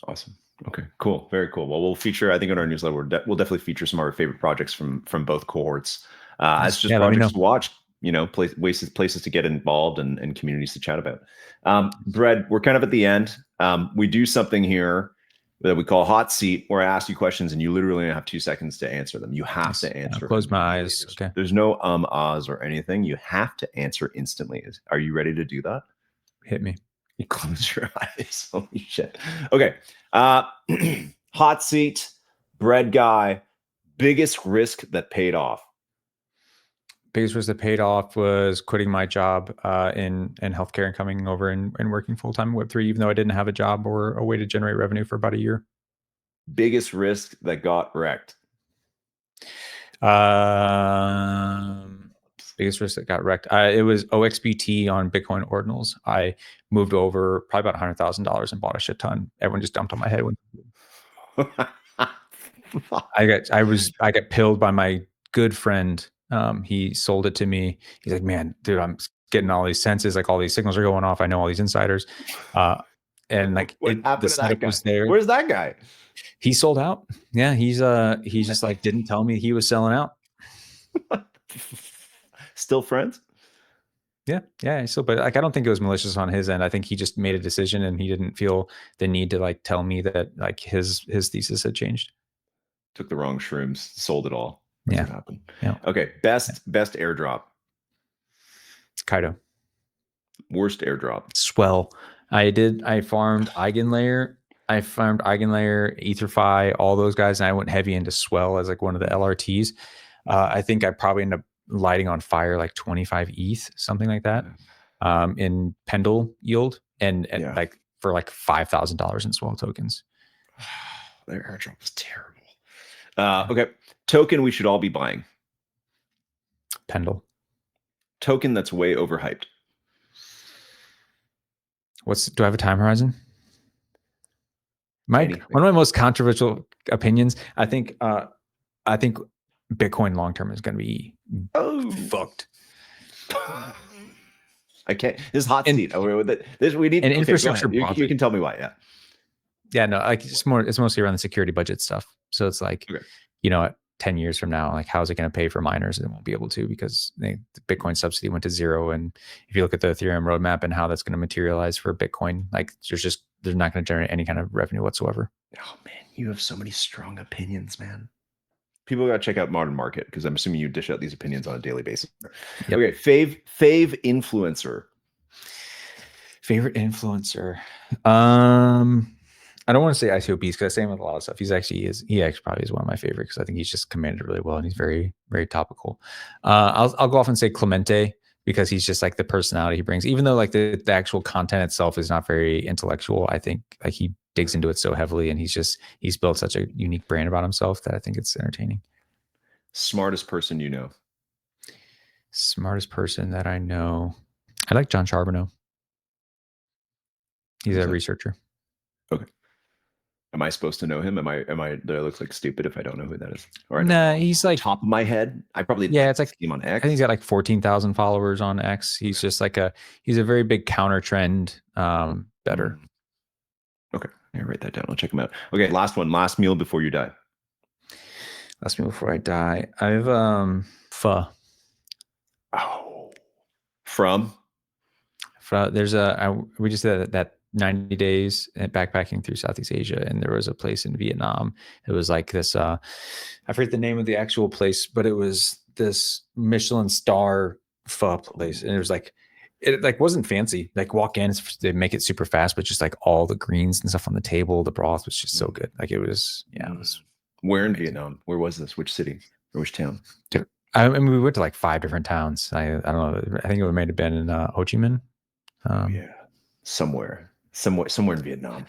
Awesome. Okay, cool. Very cool. Well, we'll feature, I think, on our newsletter, we'll definitely feature some of our favorite projects from both cohorts. As just projects to watch, places to get involved and communities to chat about. Bread, we're kind of at the end. We do something here that we call hot seat, where I ask you questions and you literally only have 2 seconds to answer them. You have to answer. I'll close my eyes. Okay. There's no ahs or anything. You have to answer instantly. Are you ready to do that? Hit me. You close your eyes. Holy shit. Okay. Hot seat, BreadGuy, biggest risk that paid off. Biggest risk that paid off was quitting my job in healthcare and coming over and working full-time in Web3, even though I didn't have a job or a way to generate revenue for about a year. Biggest risk that got wrecked. Biggest risk that got wrecked. It was OXBT on Bitcoin Ordinals. I moved over probably about $100,000 and bought a shit ton. Everyone just dumped on my head. I got pilled by my good friend. He sold it to me. He's like, man, dude, I'm getting all these senses, all these signals are going off. I know all these insiders. And the setup was there. Where's that guy? He sold out. Yeah, he's just didn't tell me he was selling out. Still friends? Yeah. Still, but I don't think it was malicious on his end. I think he just made a decision and he didn't feel the need to tell me that his thesis had changed. Took the wrong shrooms, sold it all. That's what happened. Yeah. Okay. Best airdrop. Kaido. Worst airdrop. Swell. I farmed Eigenlayer. EtherFi, all those guys, and I went heavy into Swell as one of the LRTs. I think I probably ended up lighting on fire 25 ETH, something like that, in Pendle yield, and for $5,000 in Swell tokens. Their airdrop was terrible. Okay, token we should all be buying. Pendle. Token that's way overhyped. Do I have a time horizon? One of my most controversial opinions. I think Bitcoin long term is going to be fucked. I can't. This is hot seat. We need an infrastructure. You can tell me why. Yeah. No. It's mostly around the security budget stuff. So it's 10 years from now, how's it going to pay for miners? It won't be able to, because the Bitcoin subsidy went to zero. And if you look at the Ethereum roadmap and how that's going to materialize for Bitcoin, they're not going to generate any kind of revenue whatsoever. Oh man, you have so many strong opinions, man. People got to check out Modern Market, because I'm assuming you dish out these opinions on a daily basis. Yep. Okay, fave influencer. Favorite influencer. I don't want to say ICO Beast, because I say him with a lot of stuff. He probably is one of my favorites, because I think he's just commanded really well and he's very, very topical. I'll go off and say Clemente, because he's just the personality he brings, even though the actual content itself is not very intellectual. I think he digs into it so heavily, and he's built such a unique brand about himself that I think it's entertaining. Smartest person you know. Smartest person that I know. I like John Charbonneau. He's a researcher. Okay. Am I supposed to know him? Do I look like stupid if I don't know who that is? Or nah, he's like top of my head. I probably it's like him on X. I think he's got like 14,000 followers on X. He's just like he's a very big counter trend better. Okay, I write that down. I'll check him out. Okay, last one. Last meal before you die. Last meal before I die. I have pho. Oh, from there's we just did that 90 days backpacking through Southeast Asia, and there was a place in Vietnam. It was like this I forget the name of the actual place, but it was this Michelin star pho place, and it was like it like wasn't fancy. Like walk in, they make it super fast, but just like all the greens and stuff on the table, the broth was just so good. Like it was it was. Where in Vietnam? Where was this? Which city or which town? I mean, we went to like 5 different towns. I don't know. I think it may have been in Ho Chi Minh. Somewhere in Vietnam.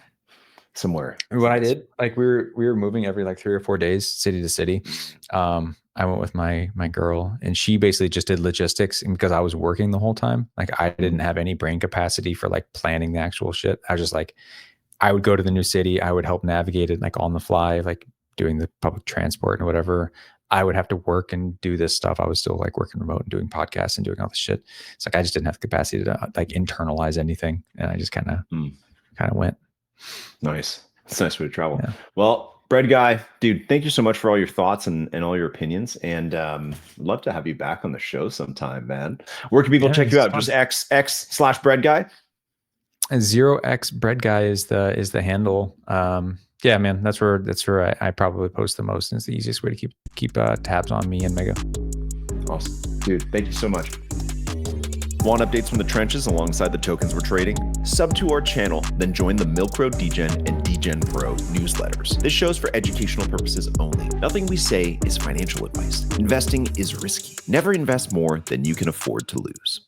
Somewhere. What I did, like we were moving every like 3 or 4 days, city to city. I went with my girl, and she basically just did logistics. And because I was working the whole time, like I didn't have any brain capacity for like planning the actual shit. I was just like, I would go to the new city. I would help navigate it like on the fly, like doing the public transport and whatever. I would have to work and do this stuff. I was still like working remote and doing podcasts and doing all this shit. It's like I just didn't have the capacity to like internalize anything, and I just kind of went. Nice. It's a nice way to travel. Yeah. Well, BreadGuy, dude, thank you so much for all your thoughts and all your opinions, and love to have you back on the show sometime, man. Where can people check you out? Fun. Just x/BreadGuy. 0x BreadGuy is the handle. Yeah, man, that's where I probably post the most, and it's the easiest way to keep tabs on me and Mega. Awesome, dude. Thank you so much. Want updates from the trenches alongside the tokens we're trading? Sub to our channel, then join the Milk Road Degen and Degen Pro newsletters. This show's for educational purposes only. Nothing we say is financial advice. Investing is risky. Never invest more than you can afford to lose.